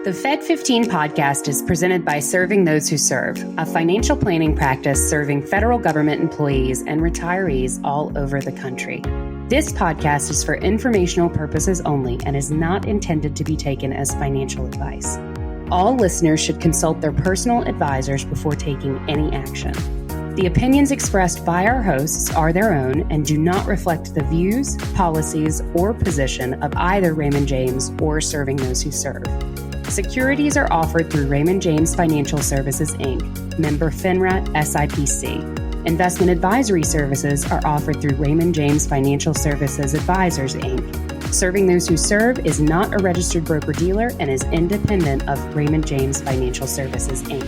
The Fed15 podcast is presented by Serving Those Who Serve, a financial planning practice serving federal government employees and retirees all over the country. This podcast is for informational purposes only and is not intended to be taken as financial advice. All listeners should consult their personal advisors before taking any action. The opinions expressed by our hosts are their own and do not reflect the views, policies, or position of either Raymond James or Serving Those Who Serve. Securities are offered through Raymond James Financial Services, Inc., member FINRA SIPC. Investment advisory services are offered through Raymond James Financial Services Advisors, Inc. Serving Those Who Serve is not a registered broker-dealer and is independent of Raymond James Financial Services, Inc.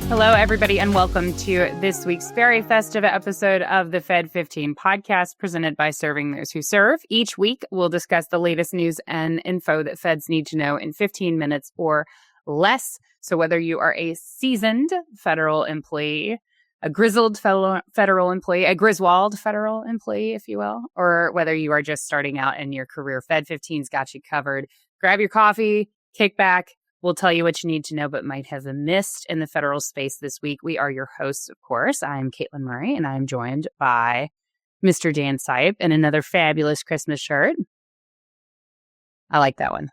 Hello, everybody, and welcome to this week's very festive episode of the Fed15 podcast presented by Serving Those Who Serve. Each week, we'll discuss the latest news and info that feds need to know in 15 minutes or less. So whether you are a seasoned federal employee, a grizzled federal employee, a Griswold federal employee, if you will, or whether you are just starting out in your career, Fed15's got you covered. Grab your coffee, kick back. We'll tell you what you need to know but might have missed in the federal space this week. We are your hosts, of course. I'm Katelyn Murray, and I'm joined by Mr. Dan Sipe in another fabulous Christmas shirt. I like that one.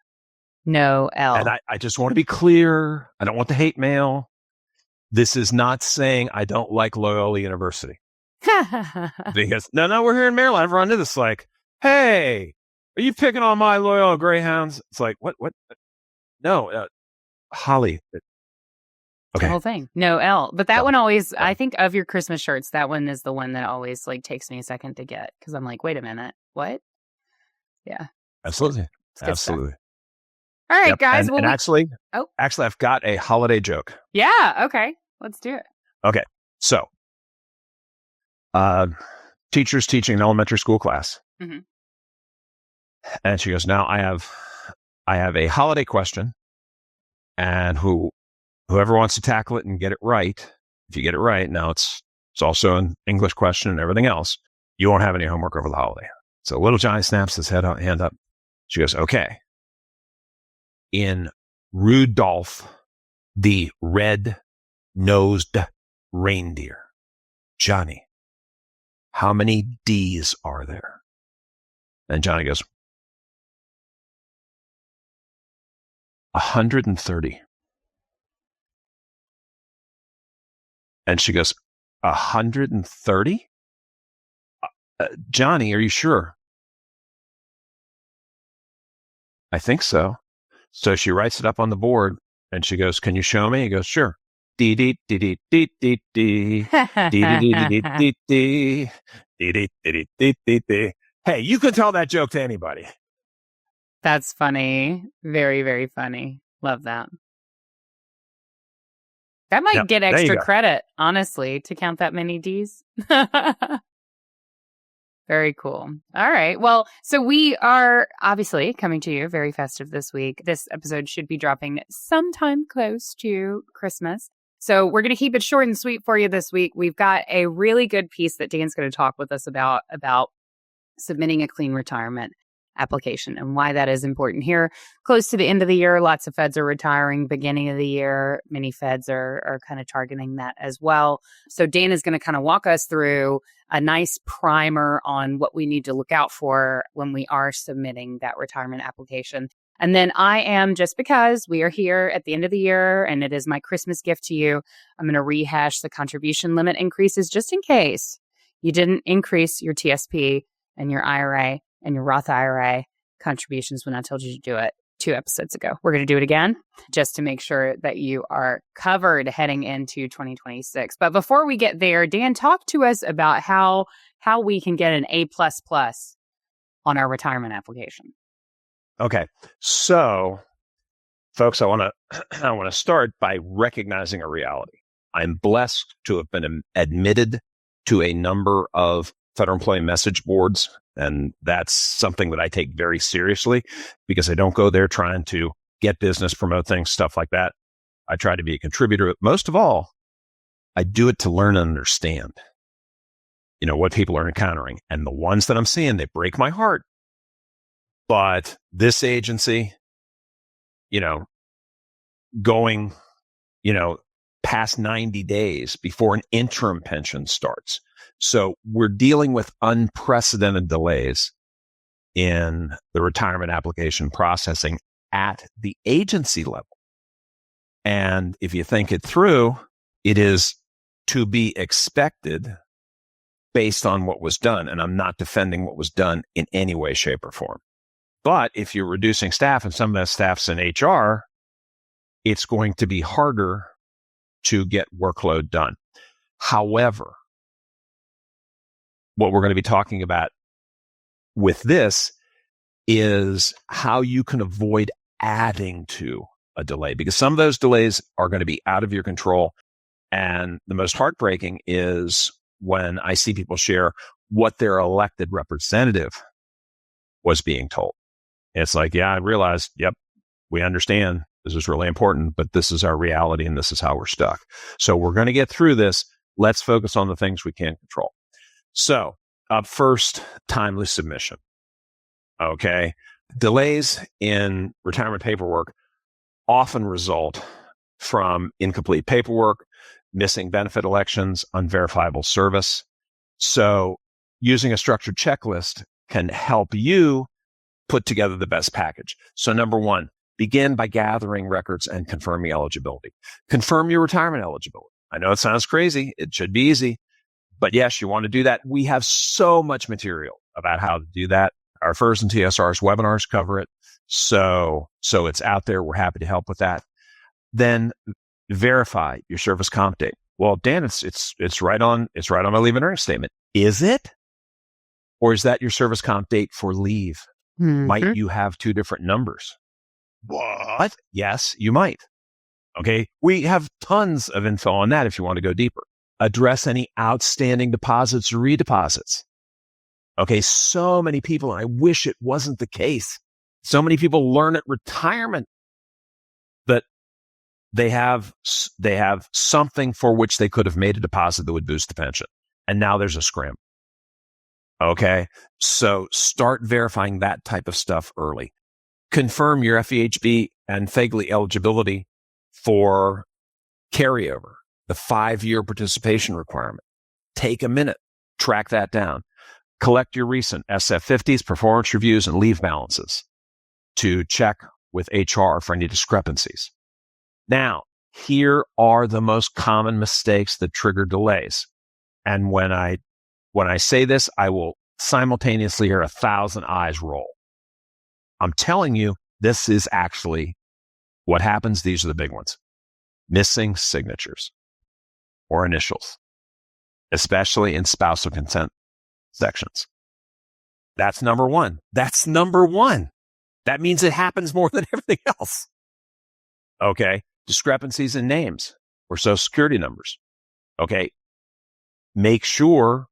No L. And I just want to be clear. I don't want the hate mail. This is not saying I don't like Loyola University. Because, no, we're here in Maryland. Everyone knew this. Like, hey, are you picking on my Loyola Greyhounds? It's like, what? No, Holly. Okay. The whole thing. No L. But that one always, I think of your Christmas shirts, that one is the one that always like takes me a second to get. Because I'm like, wait a minute. What? Yeah. Absolutely. Absolutely. Stuff. All right, guys. And actually, I've got a holiday joke. Yeah. Okay. Let's do it. Okay. So, teacher's teaching an elementary school class. Mm-hmm. And she goes, now I have a holiday question, and whoever wants to tackle it and get it right, if you get it right, now it's also an English question and everything else, you won't have any homework over the holiday. So little Johnny snaps his hand up. She goes, okay. In Rudolph the Red-Nosed Reindeer, Johnny, how many D's are there? And Johnny goes, 130. And she goes, 130? Johnny, are you sure? I think so. So she writes it up on the board and she goes, can you show me? He goes, sure. Dee dee dee dee dee dee dee dee dee dee dee dee. Hey, you could tell that joke to anybody. That's funny. Very, very funny. Love that. That might get extra credit, honestly, to count that many D's. Very cool. All right. Well, so we are obviously coming to you very festive this week. This episode should be dropping sometime close to Christmas. So we're going to keep it short and sweet for you this week. We've got a really good piece that Dan's going to talk with us about submitting a clean retirement application and why that is important here. Close to the end of the year, lots of feds are retiring. Beginning of the year, many feds are kind of targeting that as well. So Dan is going to kind of walk us through a nice primer on what we need to look out for when we are submitting that retirement application. And then I am, just because we are here at the end of the year and it is my Christmas gift to you, I'm going to rehash the contribution limit increases just in case you didn't increase your TSP and your IRA and your Roth IRA contributions when I told you to do it 2 episodes ago. We're going to do it again just to make sure that you are covered heading into 2026. But before we get there, Dan, talk to us about how we can get an A++ on our retirement application. Okay. So, folks, I want to start by recognizing a reality. I'm blessed to have been admitted to a number of federal employee message boards. And that's something that I take very seriously because I don't go there trying to get business, promote things, stuff like that. I try to be a contributor. Most of all, I do it to learn and understand, what people are encountering. And the ones that I'm seeing, they break my heart. But this agency, going, past 90 days before an interim pension starts. So we're dealing with unprecedented delays in the retirement application processing at the agency level. And if you think it through, it is to be expected based on what was done. And I'm not defending what was done in any way, shape, or form. But if you're reducing staff and some of that staff's in HR, it's going to be harder to get workload done. However, what we're going to be talking about with this is how you can avoid adding to a delay, because some of those delays are going to be out of your control. And the most heartbreaking is when I see people share what their elected representative was being told. It's like, yeah, I realized, yep, we understand this is really important, but this is our reality and this is how we're stuck. So we're going to get through this. Let's focus on the things we can control. So up first, timely submission. Okay. Delays in retirement paperwork often result from incomplete paperwork, missing benefit elections, unverifiable service. So using a structured checklist can help you put together the best package. So number one, begin by gathering records and confirming eligibility. Confirm your retirement eligibility. I know it sounds crazy. It should be easy, but yes, you want to do that. We have so much material about how to do that. Our FERS and TSR's webinars cover it. So it's out there. We're happy to help with that. Then verify your service comp date. Well, Dan, it's right on my leave and earnings statement. Is it? Or is that your service comp date for leave? Mm-hmm. Might you have two different numbers? What? Yes, you might. Okay. We have tons of info on that if you want to go deeper. Address any outstanding deposits or redeposits. Okay. So many people, and I wish it wasn't the case. So many people learn at retirement that they have something for which they could have made a deposit that would boost the pension. And now there's a scramble. Okay. So start verifying that type of stuff early. Confirm your FEHB and FEHB eligibility for carryover, the 5-year participation requirement. Take a minute, track that down. Collect your recent SF50s, performance reviews, and leave balances to check with HR for any discrepancies. Now, here are the most common mistakes that trigger delays. And when I say this, I will simultaneously hear 1,000 eyes roll. I'm telling you, this is actually what happens. These are the big ones. Missing signatures or initials, especially in spousal consent sections. That's number one. That means it happens more than everything else. Okay. Discrepancies in names or social security numbers. Okay. Make sure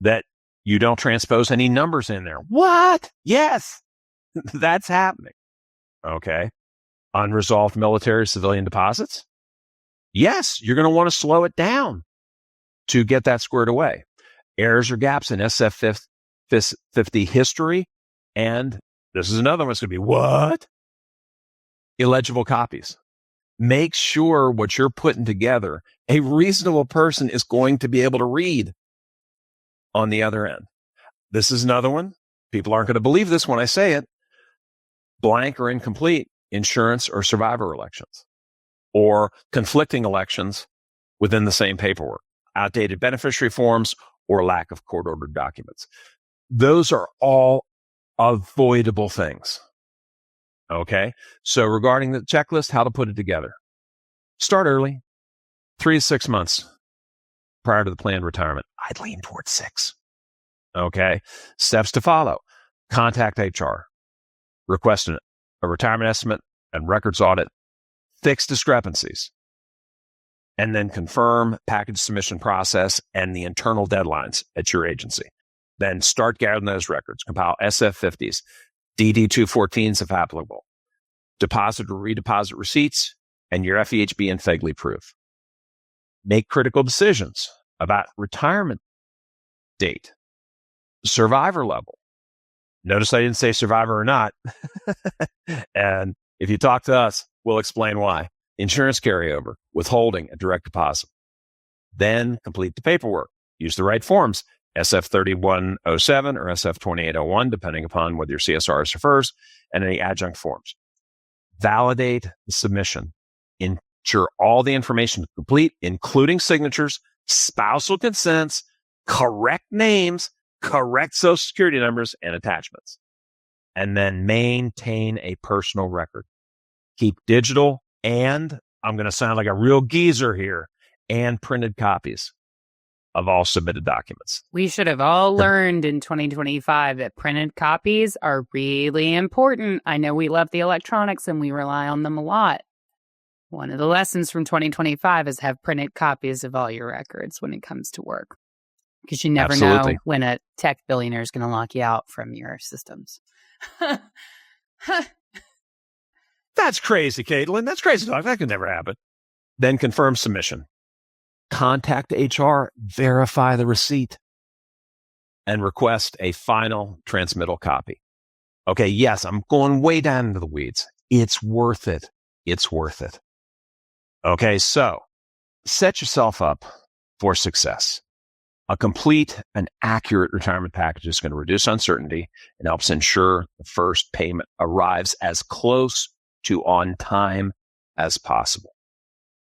that you don't transpose any numbers in there. What? Yes, that's happening. Okay. Unresolved military civilian deposits. Yes, you're going to want to slow it down to get that squared away. Errors or gaps in SF50 history. And this is another one. It's going to be what? Illegible copies. Make sure what you're putting together, a reasonable person is going to be able to read on the other end. This is another one. People aren't going to believe this when I say it. Blank or incomplete insurance or survivor elections, or conflicting elections within the same paperwork, outdated beneficiary forms, or lack of court-ordered documents. Those are all avoidable things. Okay. So regarding the checklist, how to put it together. Start early, 3 to 6 months prior to the planned retirement. I'd lean towards 6. Okay. Steps to follow. Contact HR. Request a retirement estimate and records audit. Fix discrepancies. And then confirm package submission process and the internal deadlines at your agency. Then start gathering those records. Compile SF50s, DD214s if applicable, deposit or redeposit receipts, and your FEHB and FEHB proof. Make critical decisions about retirement date, survivor level. Notice I didn't say survivor or not. And if you talk to us, We'll explain why. Insurance carryover, withholding, and direct deposit. Then complete the paperwork. Use the right forms, SF3107 or SF2801, depending upon whether your CSRs or FERS, and any adjunct forms. Validate the submission. Ensure all the information is complete, including signatures, spousal consents, correct names, correct social security numbers, and attachments. And then maintain a personal record. Keep digital and, I'm going to sound like a real geezer here, and printed copies of all submitted documents. We should have all learned in 2025 that printed copies are really important. I know we love the electronics and we rely on them a lot. One of the lessons from 2025 is have printed copies of all your records when it comes to work. Because you never know when a tech billionaire is going to lock you out from your systems. That's crazy, Katelyn. That's crazy talk. That could never happen. Then confirm submission. Contact HR, verify the receipt, and request a final transmittal copy. Okay, yes, I'm going way down into the weeds. It's worth it. It's worth it. Okay, so set yourself up for success. A complete and accurate retirement package is going to reduce uncertainty and helps ensure the first payment arrives as close to on time as possible.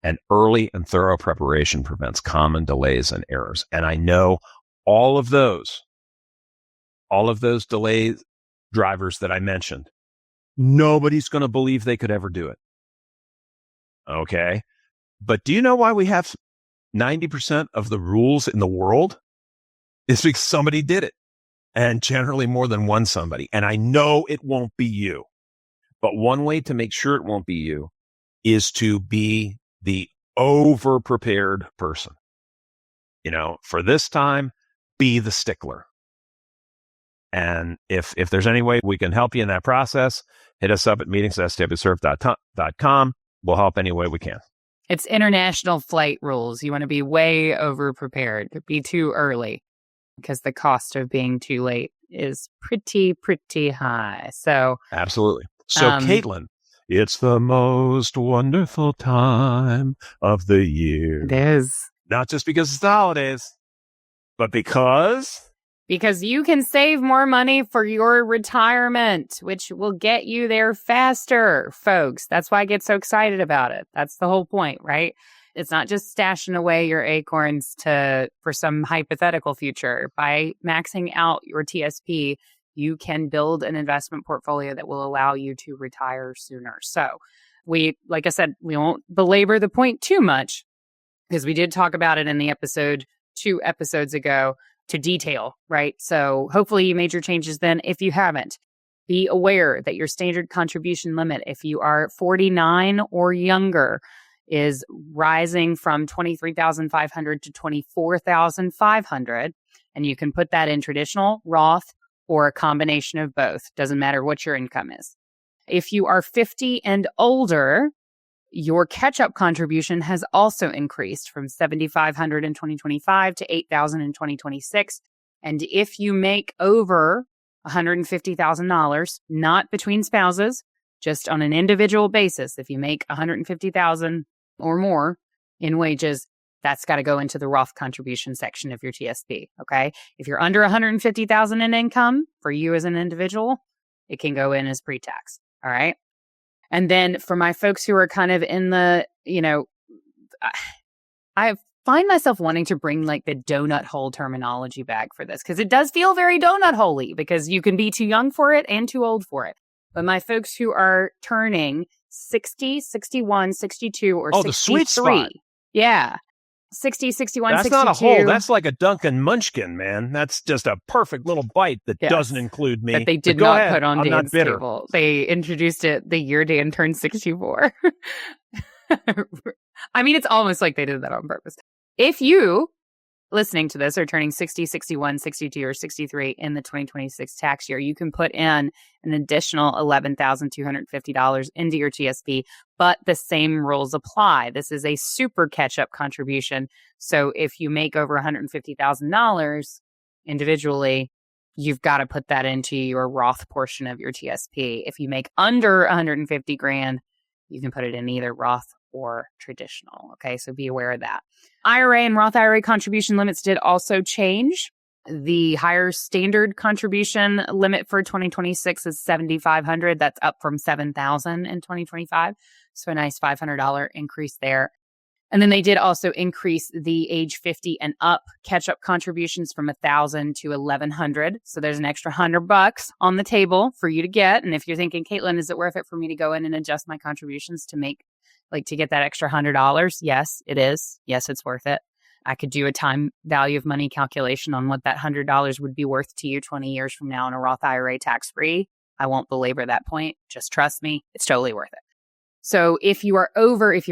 And early and thorough preparation prevents common delays and errors. And I know all of those delay drivers that I mentioned, nobody's going to believe they could ever do it. Okay. But do you know why we have 90% of the rules in the world? It's because somebody did it, and generally more than one somebody. And I know it won't be you, but one way to make sure it won't be you is to be the over-prepared person. You know, for this time, be the stickler. And if there's any way we can help you in that process, hit us up at meetings@stwserve.com. We'll help any way we can. It's international flight rules. You want to be way over-prepared. Be too early because the cost of being too late is pretty high. So absolutely. So Katelyn, it's the most wonderful time of the year. It is. Not just because it's the holidays, but because you can save more money for your retirement, which will get you there faster, folks. That's why I get so excited about it. That's the whole point, right? It's not just stashing away your acorns for some hypothetical future. By maxing out your TSP, you can build an investment portfolio that will allow you to retire sooner. So like I said, we won't belabor the point too much because we did talk about it in the episode 2 episodes ago to detail, right? So hopefully you made your changes then. If you haven't, be aware that your standard contribution limit, if you are 49 or younger, is rising from $23,500 to $24,500. And you can put that in traditional, Roth, or a combination of both. Doesn't matter what your income is. If you are 50 and older, your catch-up contribution has also increased from $7,500 in 2025 to $8,000 in 2026. And if you make over $150,000, not between spouses, just on an individual basis, if you make $150,000 or more in wages, that's got to go into the Roth contribution section of your TSP, okay? If you're under $150,000 in income for you as an individual, it can go in as pre-tax, all right? And then for my folks who are kind of in the, I find myself wanting to bring like the donut hole terminology back for this because it does feel very donut hole-y because you can be too young for it and too old for it. But my folks who are turning 60, 61, 62, or 63. The sweet spot. Yeah. 60, 61, that's 62. That's not a hole. That's like a Dunkin' Munchkin, man. That's just a perfect little bite that doesn't include me. That they did not put on Dan's table. They introduced it the year Dan turned 64. I mean, it's almost like they did that on purpose. If you, listening to this, are turning 60, 61, 62, or 63 in the 2026 tax year, you can put in an additional $11,250 into your TSP, but the same rules apply. This is a super catch-up contribution. So if you make over $150,000 individually, you've got to put that into your Roth portion of your TSP. If you make under $150,000, You can put it in either Roth or traditional. Okay, so be aware of that. IRA and Roth IRA contribution limits did also change. The higher standard contribution limit for 2026 is $7,500. That's up from $7,000 in 2025. So a nice $500 increase there. And then they did also increase the age 50 and up catch-up contributions from $1,000 to $1,100. So there's an extra $100 on the table for you to get. And if you're thinking, Katelyn, is it worth it for me to go in and adjust my contributions to to get that extra $100? Yes, it is. Yes, it's worth it. I could do a time value of money calculation on what that $100 would be worth to you 20 years from now in a Roth IRA tax-free. I won't belabor that point. Just trust me. It's totally worth it. So if you're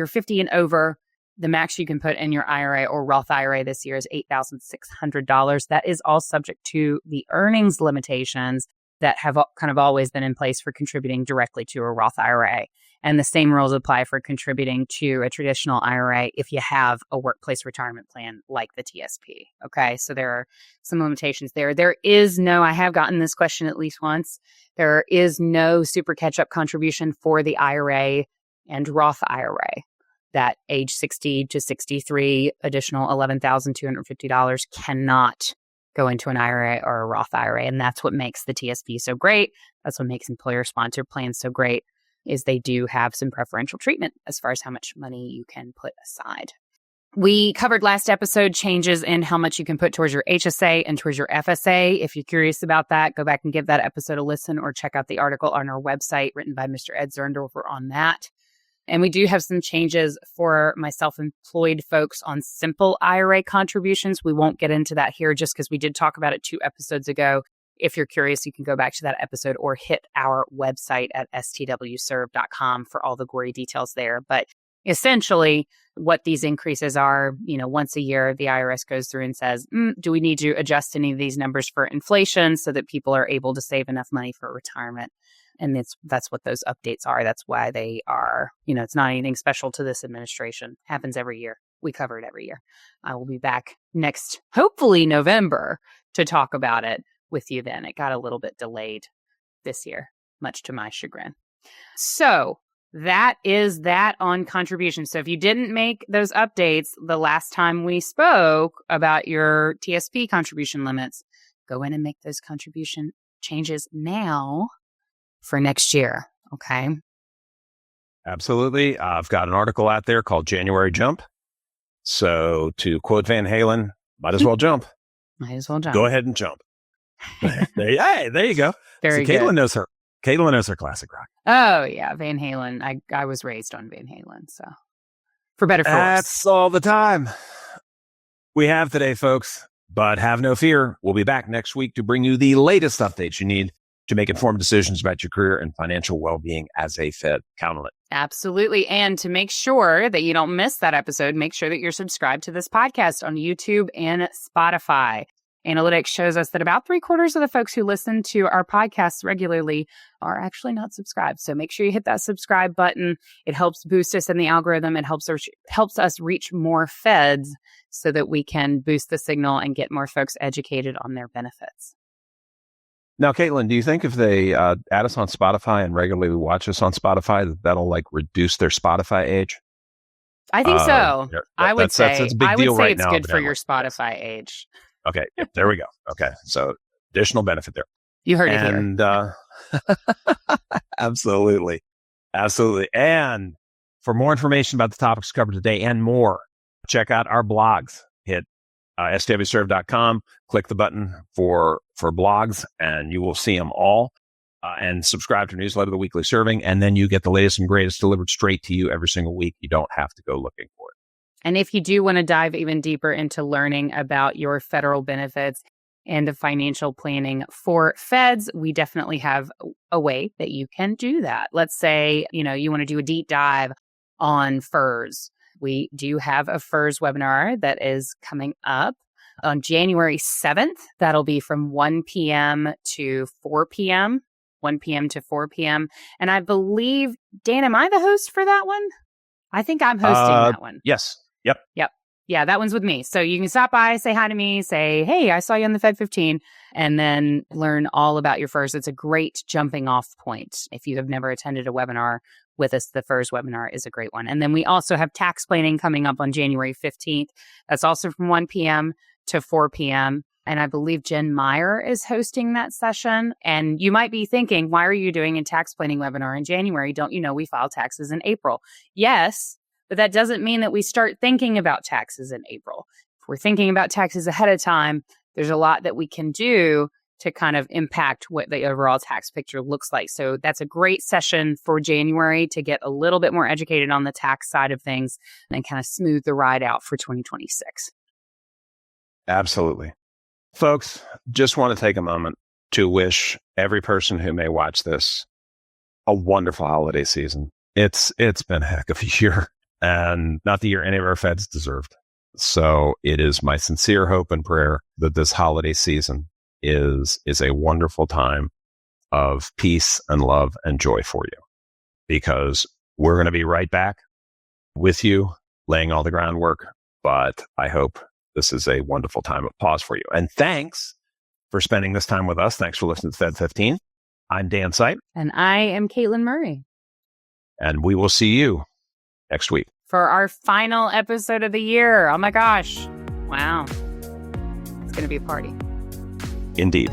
50 and over, the max you can put in your IRA or Roth IRA this year is $8,600. That is all subject to the earnings limitations that have kind of always been in place for contributing directly to a Roth IRA. And the same rules apply for contributing to a traditional IRA if you have a workplace retirement plan like the TSP. Okay, so there are some limitations there. I have gotten this question at least once. There is no super catch-up contribution for the IRA and Roth IRA. That age 60 to 63, additional $11,250 cannot go into an IRA or a Roth IRA. And that's what makes the TSP so great. That's what makes employer-sponsored plans so great, is they do have some preferential treatment as far as how much money you can put aside. We covered last episode changes in how much you can put towards your HSA and towards your FSA. If you're curious about that, go back and give that episode a listen or check out the article on our website written by Mr. Ed Zerndorfer on that. And we do have some changes for my self-employed folks on simple IRA contributions. We won't get into that here just because we did talk about it 2 episodes ago. If you're curious, you can go back to that episode or hit our website at STWServe.com for all the gory details there. But essentially, what these increases are, once a year, the IRS goes through and says, do we need to adjust any of these numbers for inflation so that people are able to save enough money for retirement? And that's what those updates are. That's why they are, it's not anything special to this administration. Happens every year. We cover it every year. I will be back next, hopefully November, to talk about it with you then. It got a little bit delayed this year, much to my chagrin. So that is that on contributions. So if you didn't make those updates the last time we spoke about your TSP contribution limits, go in and make those contribution changes now for next year. Okay. Absolutely. I've got an article out there called January Jump. So to quote Van Halen, might as well jump. Might as well jump. Go ahead and jump. There you go. Very good. Katelyn knows her classic rock. Oh yeah. Van Halen. I was raised on Van Halen. So for better, for worse. That's all the time we have today, folks. But have no fear. We'll be back next week to bring you the latest updates you need to make informed decisions about your career and financial well-being as a Fed accountant. Absolutely. And to make sure that you don't miss that episode, make sure that you're subscribed to this podcast on YouTube and Spotify. Analytics shows us that about 3/4 of the folks who listen to our podcasts regularly are actually not subscribed. So make sure you hit that subscribe button. It helps boost us in the algorithm. It helps us reach more Feds so that we can boost the signal and get more folks educated on their benefits. Now, Katelyn, do you think if they add us on Spotify and regularly watch us on Spotify, that'll reduce their Spotify age? I think so. I would say that's a big deal right it's now, good for your Spotify age. Okay, there we go. Okay, so additional benefit there. You heard it here. And absolutely. And for more information about the topics covered today and more, check out our blogs. Hit STWServe.com, click the button for blogs, and you will see them all. And subscribe to our newsletter, The Weekly Serving, and then you get the latest and greatest delivered straight to you every single week. You don't have to go looking for it. And if you do want to dive even deeper into learning about your federal benefits and the financial planning for Feds, we definitely have a way that you can do that. Let's say, you want to do a deep dive on FERS. We do have a FERS webinar that is coming up on January 7th. That'll be from 1 p.m. to 4 p.m., 1 p.m. to 4 p.m. And I believe, Dan, am I the host for that one? I think I'm hosting that one. Yes. Yep. Yeah, that one's with me. So you can stop by, say hi to me, say, hey, I saw you on the Fed15, and then learn all about your FERS. It's a great jumping off point if you have never attended a webinar with us. The FERS webinar is a great one. And then we also have tax planning coming up on January 15th. That's also from 1 p.m. to 4 p.m. And I believe Jen Meyer is hosting that session. And you might be thinking, why are you doing a tax planning webinar in January? Don't you know we file taxes in April? Yes, but that doesn't mean that we start thinking about taxes in April. If we're thinking about taxes ahead of time, there's a lot that we can do to kind of impact what the overall tax picture looks like. So that's a great session for January to get a little bit more educated on the tax side of things and kind of smooth the ride out for 2026. Absolutely. Folks, just want to take a moment to wish every person who may watch this a wonderful holiday season. It's been a heck of a year, and not the year any of our feds deserved. So it is my sincere hope and prayer that this holiday season is a wonderful time of peace and love and joy for you, because we're going to be right back with you, laying all the groundwork. But I hope this is a wonderful time of pause for you. And thanks for spending this time with us. Thanks for listening to Fed15. I'm Dan Sipe. And I am Katelyn Murray. And we will see you next week for our final episode of the year. Oh my gosh. Wow. It's going to be a party. Indeed.